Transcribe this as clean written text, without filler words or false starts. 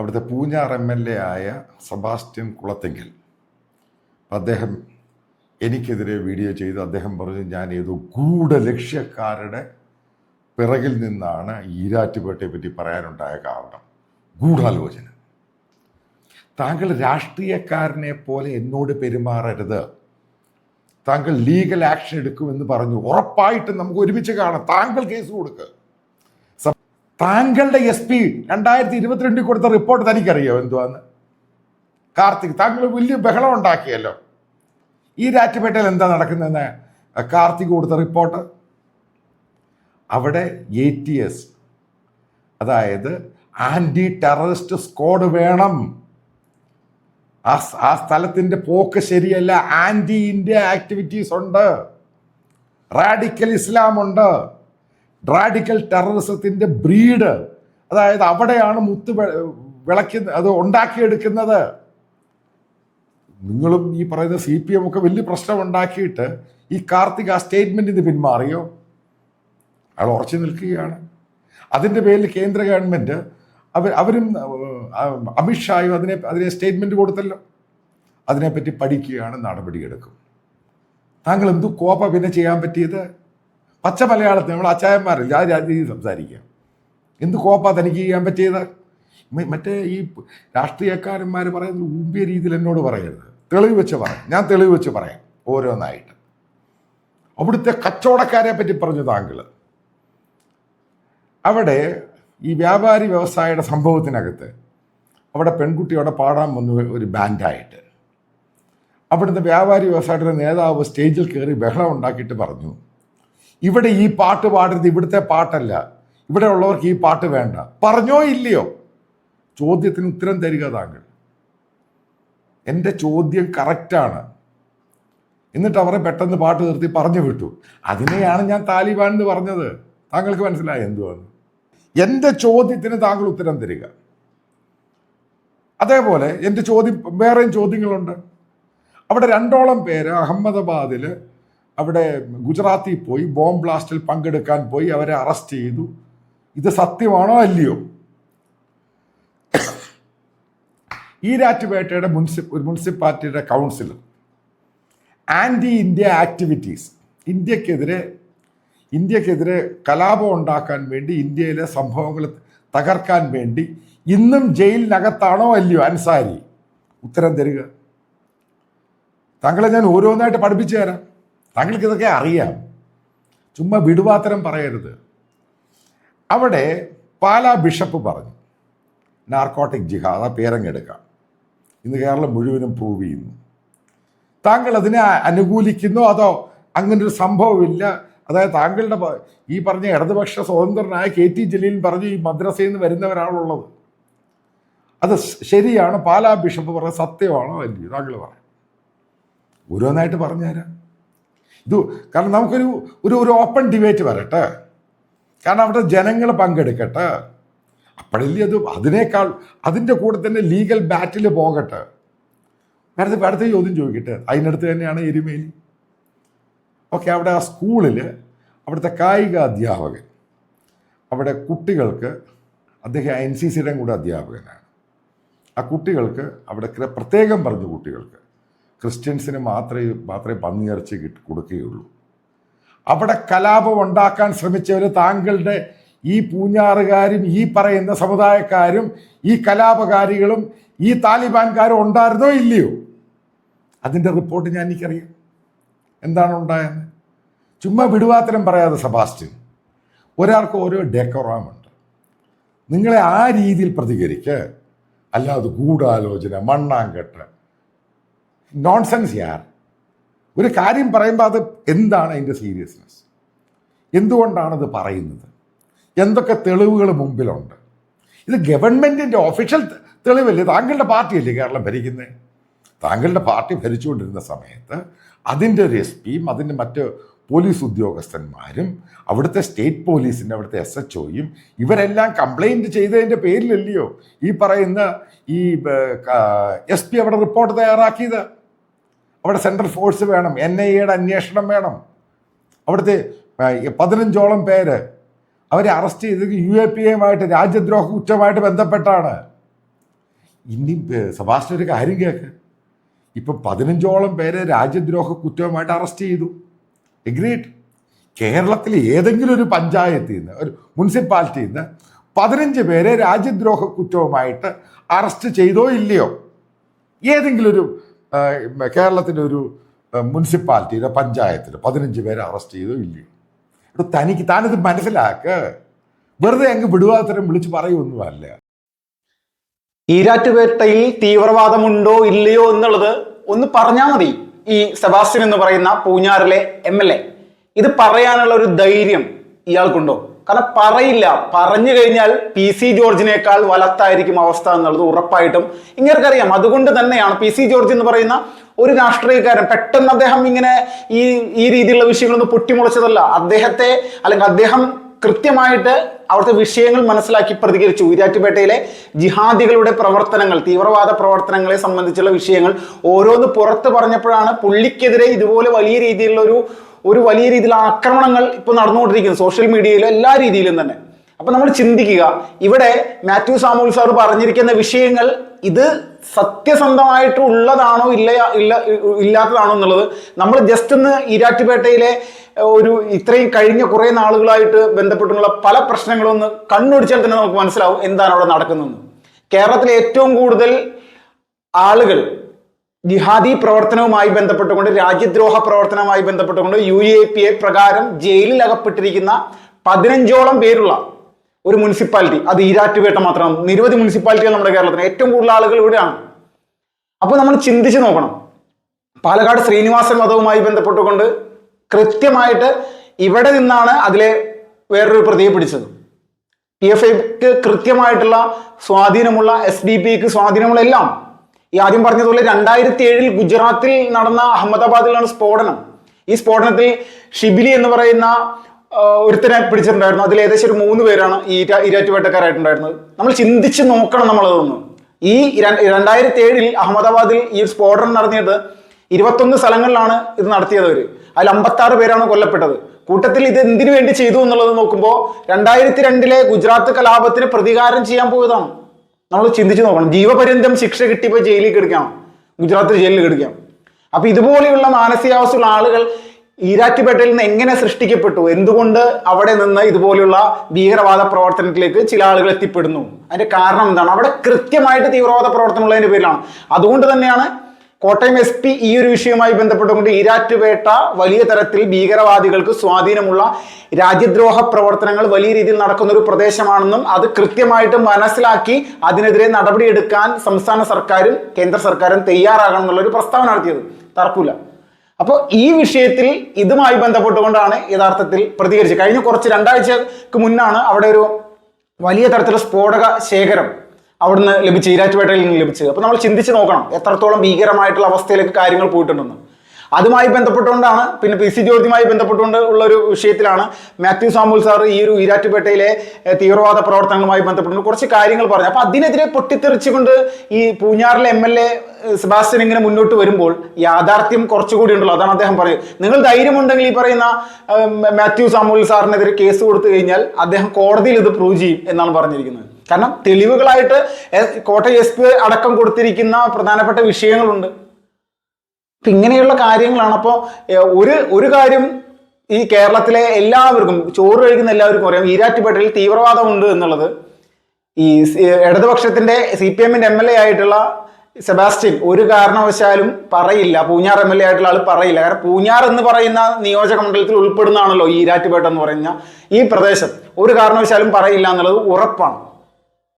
അവിടുത്തെ പൂഞ്ഞാർ MLA ആയ Sebastian കുളത്തെങ്കിൽ. അദ്ദേഹം എനിക്കെതിരെ വീഡിയോ ചെയ്ത് അദ്ദേഹം പറഞ്ഞു ഞാൻ ഏതോ ഗൂഢലക്ഷ്യക്കാരുടെ പിറകിൽ നിന്നാണ് ഈരാറ്റുപേട്ടയെ പറ്റി പറയാനുണ്ടായ കാരണം. ഗൂഢാലോചന. താങ്കൾ രാഷ്ട്രീയക്കാരനെ പോലെ എന്നോട് പെരുമാറരുത്. താങ്കൾ ലീഗൽ ആക്ഷൻ എടുക്കുമെന്ന് പറഞ്ഞു. ഉറപ്പായിട്ടും നമുക്ക് ഒരുമിച്ച് കാണാം. താങ്കൾ കേസ് കൊടുക്കുക. താങ്കളുടെ SP 2022 കൊടുത്ത റിപ്പോർട്ട് തനിക്കറിയോ എന്തുവാന്ന്? കാർത്തിക്, താങ്കൾ വലിയ ബഹളം ഉണ്ടാക്കിയല്ലോ. ഈ രാറ്റുപേട്ടയിൽ എന്താ നടക്കുന്നതെന്ന് കാർത്തിക് കൊടുത്ത റിപ്പോർട്ട്. അവിടെ ATS, അതായത് ആന്റി ടെററിസ്റ്റ് സ്ക്വാഡ് വേണം. ആ സ്ഥലത്തിന്റെ പോക്ക് ശരിയല്ല. ആന്റി ഇന്ത്യ ആക്ടിവിറ്റീസ് ഉണ്ട്, റാഡിക്കൽ ഇസ്ലാം ഉണ്ട്, റാഡിക്കൽ ടെററിസത്തിന്റെ ബ്രീഡ്, അതായത് അവിടെയാണ് മുത്ത് വിളയ്ക്കുന്നത്, അത് ഉണ്ടാക്കിയെടുക്കുന്നത്. നിങ്ങളും ഈ പറയുന്ന CPM ഒക്കെ വലിയ പ്രശ്നം ഉണ്ടാക്കിയിട്ട് ഈ കാർത്തിക് ആ സ്റ്റേറ്റ്മെന്റിന് പിന്മാറിയോ? അയാൾ ഉറച്ചു നിൽക്കുകയാണ്. അതിൻ്റെ പേരിൽ കേന്ദ്ര ഗവൺമെന്റ് അവരും അമിത്ഷായും അതിനെ സ്റ്റേറ്റ്മെന്റ് കൊടുത്തല്ലോ. അതിനെപ്പറ്റി പഠിക്കുകയാണ്, നടപടിയെടുക്കും. താങ്കൾ എന്തു കോപ്പ പിന്നെ ചെയ്യാൻ പറ്റിയത്? പച്ച മലയാളത്തിൽ നമ്മൾ അച്ചായന്മാരല്ല ആ രീതിയിൽ സംസാരിക്കാം. എന്ത് കോപ്പ തനിക്ക് ചെയ്യാൻ പറ്റിയത്? മറ്റേ ഈ രാഷ്ട്രീയക്കാരന്മാർ പറയുന്ന ഊമ്പിയ രീതിയിൽ എന്നോട് പറയരുത്. തെളിവ് വെച്ച് പറയാം. ഞാൻ തെളിവ് വെച്ച് പറയാം ഓരോന്നായിട്ട്. അവിടുത്തെ കച്ചവടക്കാരെ പറ്റി പറഞ്ഞു താങ്കൾ. അവിടെ ഈ വ്യാപാരി വ്യവസായിയുടെ സംഭവത്തിനകത്ത് അവിടെ പെൺകുട്ടിയോടെ പാടാൻ വന്നു ഒരു ബാൻഡായിട്ട്. അവിടുത്തെ വ്യാപാരി വ്യവസായിയുടെ നേതാവ് സ്റ്റേജിൽ കയറി ബഹളം ഉണ്ടാക്കിയിട്ട് പറഞ്ഞു, ഇവിടെ ഈ പാട്ട് പാടരുത്, ഇവിടുത്തെ പാട്ടല്ല, ഇവിടെ ഉള്ളവർക്ക് ഈ പാട്ട് വേണ്ട. പറഞ്ഞോ ഇല്ലയോ? ചോദ്യത്തിന് ഉത്തരം തരിക താങ്കൾ. എൻ്റെ ചോദ്യം കറക്റ്റാണ്. എന്നിട്ട് അവരെ പെട്ടെന്ന് പാട്ട് നിർത്തി പറഞ്ഞു വിട്ടു. അതിനെയാണ് ഞാൻ താലിബാൻ എന്ന് പറഞ്ഞത്. താങ്കൾക്ക് മനസ്സിലായി എന്തുവാണ്? എൻ്റെ ചോദ്യത്തിന് താങ്കൾ ഉത്തരം തരിക. അതേപോലെ എൻ്റെ ചോദ്യം, വേറെയും ചോദ്യങ്ങളുണ്ട്. അവിടെ 2ഓളം പേര് അഹമ്മദാബാദിൽ അവിടെ ഗുജറാത്തിൽ പോയി ബോംബ് ബ്ലാസ്റ്റിൽ പങ്കെടുക്കാൻ പോയി. അവരെ അറസ്റ്റ് ചെയ്തു. ഇത് സത്യമാണോ അല്ലയോ? ഈരാറ്റുപേട്ടയുടെ മുനിസിപ്പാലിറ്റിയുടെ കൗൺസിലർ ആന്റി ഇന്ത്യ ആക്ടിവിറ്റീസ്, ഇന്ത്യക്കെതിരെ കലാപം ഉണ്ടാക്കാൻ വേണ്ടി, ഇന്ത്യയിലെ സംഭവങ്ങൾ തകർക്കാൻ വേണ്ടി ഇന്നും ജയിലിനകത്താണോ അല്ലയോ അൻസാരി? ഉത്തരം തരിക. താങ്കളെ ഞാൻ ഓരോന്നായിട്ട് പഠിപ്പിച്ചു തരാം. താങ്കൾക്ക് ഇതൊക്കെ അറിയാം. ചുമ്മാ വിടുവാത്തരം പറയരുത്. അവിടെ പാലാ ബിഷപ്പ് പറഞ്ഞു നാർക്കോട്ടിക് ജിഹാദ്, ആ പേരങ്ങെടുക്കാം. ഇന്ന് കേരളം മുഴുവനും പ്രൂവ് ചെയ്യുന്നു. താങ്കൾ അതിനെ അനുകൂലിക്കുന്നോ അതോ അങ്ങനൊരു സംഭവമില്ല? അതായത് താങ്കളുടെ ഈ പറഞ്ഞ ഇടതുപക്ഷ സ്വതന്ത്രനായ KT ജലീൽ പറഞ്ഞു ഈ മദ്രസയിൽ നിന്ന് വരുന്നവരാണുള്ളത്. അത് ശരിയാണ്, പാലാ ബിഷപ്പ് പറഞ്ഞ സത്യമാണോ അല്ലയോ? താങ്കൾ പറയാം. ഓരോന്നായിട്ട് പറഞ്ഞുതരാം. ഇത് കാരണം നമുക്കൊരു ഒരു ഓപ്പൺ ഡിബേറ്റ് വരട്ടെ. കാരണം അവിടെ ജനങ്ങൾ പങ്കെടുക്കട്ടെ. അപ്പോഴല്ലേ അത് അതിനേക്കാൾ അതിൻ്റെ കൂടെ തന്നെ ലീഗൽ ബാറ്റിൽ പോകട്ടെ. അടുത്ത ചോദ്യം ചോദിക്കട്ടെ. അതിനടുത്ത് തന്നെയാണ് എരുമേലി. ഓക്കെ, അവിടെ ആ സ്കൂളിൽ അവിടുത്തെ കായിക അധ്യാപകൻ അവിടെ കുട്ടികൾക്ക്, അദ്ദേഹം NCCയുടെ കൂടെ അധ്യാപകനാണ്. ആ കുട്ടികൾക്ക് അവിടെ പ്രത്യേകം പറഞ്ഞു, കുട്ടികൾക്ക് ക്രിസ്ത്യൻസിന് മാത്രമേ പന്നിയിറച്ചി കൊടുക്കുകയുള്ളൂ. അവിടെ കലാപം ഉണ്ടാക്കാൻ ശ്രമിച്ചവർ താങ്കളുടെ ഈ പൂഞ്ഞാറുകാരും ഈ പറയുന്ന സമുദായക്കാരും ഈ കലാപകാരികളും ഈ താലിബാൻകാരും ഉണ്ടായിരുന്നോ ഇല്ലയോ? അതിൻ്റെ റിപ്പോർട്ട് എനിക്കറിയാം. എന്താണ് ഉണ്ടായെന്ന്. ചുമ്മാ വിടുവാത്തരം പറയാതെ സെബാസ്റ്റ്യൻ. ഒരാൾക്ക് ഓരോ ഡെക്കോറാമുണ്ട്. നിങ്ങളെ ആ രീതിയിൽ പ്രതികരിക്കുക. അല്ലാതെ ഗൂഢാലോചന, മണ്ണാങ്കെട്ട്, നോൺസെൻസ് യാർ. ഒരു കാര്യം പറയുമ്പോൾ അത് എന്താണ് അതിൻ്റെ സീരിയസ്നെസ്? എന്തുകൊണ്ടാണത് പറയുന്നത്? എന്തൊക്കെ തെളിവുകൾ മുമ്പിലുണ്ട്? ഇത് ഗവൺമെൻറ്റിൻ്റെ ഒഫീഷ്യൽ തെളിവല്ലേ? താങ്കളുടെ പാർട്ടിയല്ലേ കേരളം ഭരിക്കുന്നത്? താങ്കളുടെ പാർട്ടി ഭരിച്ചുകൊണ്ടിരുന്ന സമയത്ത് അതിൻ്റെ ഒരു SPയും അതിൻ്റെ മറ്റ് പോലീസ് ഉദ്യോഗസ്ഥന്മാരും അവിടുത്തെ സ്റ്റേറ്റ് പോലീസിൻ്റെ അവിടുത്തെ SHOയും ഇവരെല്ലാം കംപ്ലൈൻറ്റ് ചെയ്തതിൻ്റെ പേരിലല്ലയോ ഈ പറയുന്ന ഈ SP അവിടെ റിപ്പോർട്ട് തയ്യാറാക്കിയത്? അവിടെ സെൻട്രൽ ഫോഴ്സ് വേണം, NIAയുടെ അന്വേഷണം വേണം. അവിടുത്തെ 15ഓളം പേര് അവരെ അറസ്റ്റ് ചെയ്തത് UAPAയുമായിട്ട് രാജ്യദ്രോഹ കുറ്റമായിട്ട് ബന്ധപ്പെട്ടാണ്. ഇനി സെബാസ്റ്റ്യൻ ഒരു കാര്യം കേൾക്ക്, ഇപ്പം 15ഓളം പേരെ രാജ്യദ്രോഹ കുറ്റവുമായിട്ട് അറസ്റ്റ് ചെയ്തു. എഗ്രീഡ്. കേരളത്തിൽ ഏതെങ്കിലും ഒരു പഞ്ചായത്തിൽ നിന്ന്, ഒരു മുനിസിപ്പാലിറ്റിയിൽ നിന്ന് 15 പേരെ രാജ്യദ്രോഹ കുറ്റവുമായിട്ട് അറസ്റ്റ് ചെയ്തോ ഇല്ലയോ? ഏതെങ്കിലും ഒരു കേരളത്തിൻ്റെ ഒരു മുനിസിപ്പാലിറ്റിയിലെ പഞ്ചായത്തിൽ 15 പേരെ അറസ്റ്റ് ചെയ്തോ ഇല്ലയോ? താനിത് മനസ്സിലാക്ക്. വെറുതെ അങ്ങ് വിടുവാത്തരം വിളിച്ച് പറയുമൊന്നുമല്ല. ഈരാറ്റുപേട്ടയിൽ തീവ്രവാദമുണ്ടോ ഇല്ലയോ എന്നുള്ളത് ഒന്ന് പറഞ്ഞാൽ മതി ഈ സെബാസ്റ്റ്യൻ എന്ന് പറയുന്ന പൂഞ്ഞാറിലെ MLA. ഇത് പറയാനുള്ള ഒരു ധൈര്യം ഇയാൾക്കുണ്ടോ? കാരണം പറയില്ല. പറഞ്ഞു കഴിഞ്ഞാൽ PC ജോർജിനേക്കാൾ വലത്തായിരിക്കും അവസ്ഥ എന്നുള്ളത് ഉറപ്പായിട്ടും ഇങ്ങനെക്കറിയാം. അതുകൊണ്ട് തന്നെയാണ് PC ജോർജ് എന്ന് പറയുന്ന ഒരു രാഷ്ട്രീയക്കാരൻ പെട്ടെന്ന് അദ്ദേഹം ഇങ്ങനെ ഈ രീതിയിലുള്ള വിഷയങ്ങളൊന്നും പൊട്ടിമുളച്ചതല്ല. അദ്ദേഹം കൃത്യമായിട്ട് അവിടുത്തെ വിഷയങ്ങൾ മനസ്സിലാക്കി പ്രതികരിച്ചു. ഈരാറ്റുപേട്ടയിലെ ജിഹാദികളുടെ പ്രവർത്തനങ്ങൾ, തീവ്രവാദ പ്രവർത്തനങ്ങളെ സംബന്ധിച്ചുള്ള വിഷയങ്ങൾ ഓരോന്ന് പുറത്ത് പറഞ്ഞപ്പോഴാണ് പുള്ളിക്കെതിരെ ഇതുപോലെ വലിയ രീതിയിലുള്ള ആക്രമണങ്ങൾ ഇപ്പോൾ നടന്നുകൊണ്ടിരിക്കുന്നത് സോഷ്യൽ മീഡിയയിലും എല്ലാ രീതിയിലും തന്നെ. അപ്പൊ നമ്മൾ ചിന്തിക്കുക, ഇവിടെ മാത്യു സാമുവൽ സാർ പറഞ്ഞിരിക്കുന്ന വിഷയങ്ങൾ ഇത് സത്യസന്ധമായിട്ട് ഉള്ളതാണോ ഇല്ലാത്തതാണോ എന്നുള്ളത് നമ്മൾ ജസ്റ്റ് ഒന്ന് ഈരാറ്റുപേട്ടയിലെ ഇത്രയും കഴിഞ്ഞ കുറെ നാളുകളായിട്ട് ബന്ധപ്പെട്ടുള്ള പല പ്രശ്നങ്ങളും ഒന്ന് കണ്ണൊടിച്ചാൽ തന്നെ നമുക്ക് മനസ്സിലാവും എന്താണ് അവിടെ നടക്കുന്നതെന്ന്. കേരളത്തിലെ ഏറ്റവും കൂടുതൽ ആളുകൾ ജിഹാദി പ്രവർത്തനവുമായി ബന്ധപ്പെട്ടുകൊണ്ട്, രാജ്യദ്രോഹ പ്രവർത്തനവുമായി ബന്ധപ്പെട്ടുകൊണ്ട് UAPA പ്രകാരം ജയിലിൽ അകപ്പെട്ടിരിക്കുന്ന 15ഓളം പേരുള്ള ഒരു മുനിസിപ്പാലിറ്റി, അത് ഈരാറ്റുപേട്ട മാത്രമാണ്. നിരവധി മുനിസിപ്പാലിറ്റികൾ നമ്മുടെ കേരളത്തിന്, ഏറ്റവും കൂടുതൽ ആളുകൾ ഇവിടെയാണ്. അപ്പോൾ നമ്മൾ ചിന്തിച്ചു നോക്കണം. പാലക്കാട് ശ്രീനിവാസൻ വധവുമായി ബന്ധപ്പെട്ടുകൊണ്ട് കൃത്യമായിട്ട് ഇവിടെ നിന്നാണ് അതിലെ വേറൊരു പ്രതിയെ പിടിച്ചത്. PFIക്ക് കൃത്യമായിട്ടുള്ള സ്വാധീനമുള്ള, SDPക്ക് സ്വാധീനമുള്ള എല്ലാം ഈ ആദ്യം പറഞ്ഞതുപോലെ 2007 ഗുജറാത്തിൽ നടന്ന അഹമ്മദാബാദിലാണ് സ്ഫോടനം. ഈ സ്ഫോടനത്തിൽ ഷിബിലി എന്ന് പറയുന്ന ഒരുത്തനെ പിടിച്ചിട്ടുണ്ടായിരുന്നു. അതിൽ ഏകദേശം ഒരു 3 പേരാണ് ഈരാറ്റുപേട്ടക്കാരായിട്ടുണ്ടായിരുന്നത്. നമ്മൾ ചിന്തിച്ച് നോക്കണം നമ്മളതൊന്ന്. ഈ 2007 അഹമ്മദാബാദിൽ ഈ സ്ഫോടനം നടത്തിയത് 21 സ്ഥലങ്ങളിലാണ് ഇത് നടത്തിയത്. അതിൽ 56 പേരാണ് കൊല്ലപ്പെട്ടത്. കൂട്ടത്തിൽ ഇത് എന്തിനു വേണ്ടി ചെയ്തു എന്നുള്ളത് നോക്കുമ്പോൾ 2002 ഗുജറാത്ത് കലാപത്തിന് പ്രതികാരം ചെയ്യാൻ പോയതാണ്. നമ്മൾ ചിന്തിച്ചു നോക്കണം. ജീവപര്യന്തം ശിക്ഷ കിട്ടിയപ്പോൾ ജയിലിൽ കിടക്കാം, ഗുജറാത്ത് ജയിലിൽ കിടക്കാം. അപ്പൊ ഇതുപോലെയുള്ള മാനസികാവസ്ഥയുള്ള ആളുകൾ ഈരാറ്റുപേട്ടയിൽ നിന്ന് എങ്ങനെ സൃഷ്ടിക്കപ്പെട്ടു? എന്തുകൊണ്ട് അവിടെ നിന്ന് ഇതുപോലെയുള്ള ഭീകരവാദ പ്രവർത്തനത്തിലേക്ക് ചില ആളുകൾ എത്തിപ്പെടുന്നു? അതിന്റെ കാരണം എന്താണ്? അവിടെ കൃത്യമായിട്ട് തീവ്രവാദ പ്രവർത്തനം ഉള്ളതിന്റെ പേരിലാണ്. അതുകൊണ്ട് തന്നെയാണ് കോട്ടയം SP ഈ ഒരു വിഷയവുമായി ബന്ധപ്പെട്ടുകൊണ്ട് ഈരാറ്റുപേട്ട വലിയ തരത്തിൽ ഭീകരവാദികൾക്ക് സ്വാധീനമുള്ള രാജ്യദ്രോഹ പ്രവർത്തനങ്ങൾ വലിയ രീതിയിൽ നടക്കുന്ന ഒരു പ്രദേശമാണെന്നും അത് കൃത്യമായിട്ട് മനസ്സിലാക്കി അതിനെതിരെ നടപടിയെടുക്കാൻ സംസ്ഥാന സർക്കാരും കേന്ദ്ര സർക്കാരും തയ്യാറാകണം എന്നുള്ളൊരു പ്രസ്താവന നടത്തിയത്. തർക്കില്ല. അപ്പോൾ ഈ വിഷയത്തിൽ ഇതുമായി ബന്ധപ്പെട്ടുകൊണ്ടാണ് യഥാർത്ഥത്തിൽ പ്രതികരിച്ചത്. കഴിഞ്ഞ 2 ആഴ്ചക്ക് മുന്നാണ് അവിടെ ഒരു വലിയ തരത്തിലുള്ള സ്ഫോടക ശേഖരം അവിടുന്ന് ലഭിച്ചു, ഈരാറ്റുപേട്ടയിൽ നിന്ന് ലഭിച്ചത്. അപ്പൊ നമ്മൾ ചിന്തിച്ച് നോക്കണം എത്രത്തോളം ഭീകരമായിട്ടുള്ള അവസ്ഥയിലേക്ക് കാര്യങ്ങൾ പോയിട്ടുണ്ടെന്ന്. അതുമായി ബന്ധപ്പെട്ടുകൊണ്ടാണ്, പിന്നെ PC ജോർജുമായി ബന്ധപ്പെട്ടുകൊണ്ട് ഉള്ള ഒരു വിഷയത്തിലാണ് മാത്യു സാമുവൽ സാർ ഈ ഒരു ഈരാറ്റുപേട്ടയിലെ തീവ്രവാദ പ്രവർത്തനങ്ങളുമായി ബന്ധപ്പെട്ടുകൊണ്ട് കുറച്ച് കാര്യങ്ങൾ പറഞ്ഞു. അപ്പൊ അതിനെതിരെ പൊട്ടിത്തെറിച്ചുകൊണ്ട് ഈ പൂഞ്ഞാറിലെ MLA സെബാസ്റ്റ്യൻ ഇങ്ങനെ മുന്നോട്ട് വരുമ്പോൾ യാഥാർത്ഥ്യം കുറച്ചുകൂടി ഉണ്ടല്ലോ. അതാണ് അദ്ദേഹം പറയുന്നത്. നിങ്ങൾ ധൈര്യമുണ്ടെങ്കിൽ ഈ പറയുന്ന മാത്യു സാമുവൽ സാറിനെതിരെ കേസ് കൊടുത്തു കഴിഞ്ഞാൽ അദ്ദേഹം കോടതിയിൽ ഇത് പ്രൂവ് ചെയ്യും എന്നാണ് പറഞ്ഞിരിക്കുന്നത്. കാരണം തെളിവുകളായിട്ട് കോട്ടയം SP അടക്കം കൊടുത്തിരിക്കുന്ന പ്രധാനപ്പെട്ട വിഷയങ്ങളുണ്ട്. അപ്പൊ ഇങ്ങനെയുള്ള കാര്യങ്ങളാണ്. അപ്പോൾ ഒരു കാര്യം ഈ കേരളത്തിലെ എല്ലാവർക്കും, ചോറ് കഴിക്കുന്ന എല്ലാവർക്കും അറിയാം, ഈരാറ്റുപേട്ടയിൽ തീവ്രവാദം ഉണ്ട് എന്നുള്ളത്. ഈ ഇടതുപക്ഷത്തിന്റെ CPM-ന്റെ MLA ആയിട്ടുള്ള സെബാസ്റ്റ്യൻ ഒരു കാരണവശാലും പറയില്ല. പൂഞ്ഞാർ MLA ആയിട്ടുള്ള ആൾ പറയില്ല. കാരണം പൂഞ്ഞാർ എന്ന് പറയുന്ന നിയോജക മണ്ഡലത്തിൽ ഉൾപ്പെടുന്നതാണല്ലോ ഈ ഈരാറ്റുപേട്ട എന്ന് പറയുന്ന ഈ പ്രദേശം. ഒരു കാരണവശാലും പറയില്ല എന്നുള്ളത് ഉറപ്പാണ്.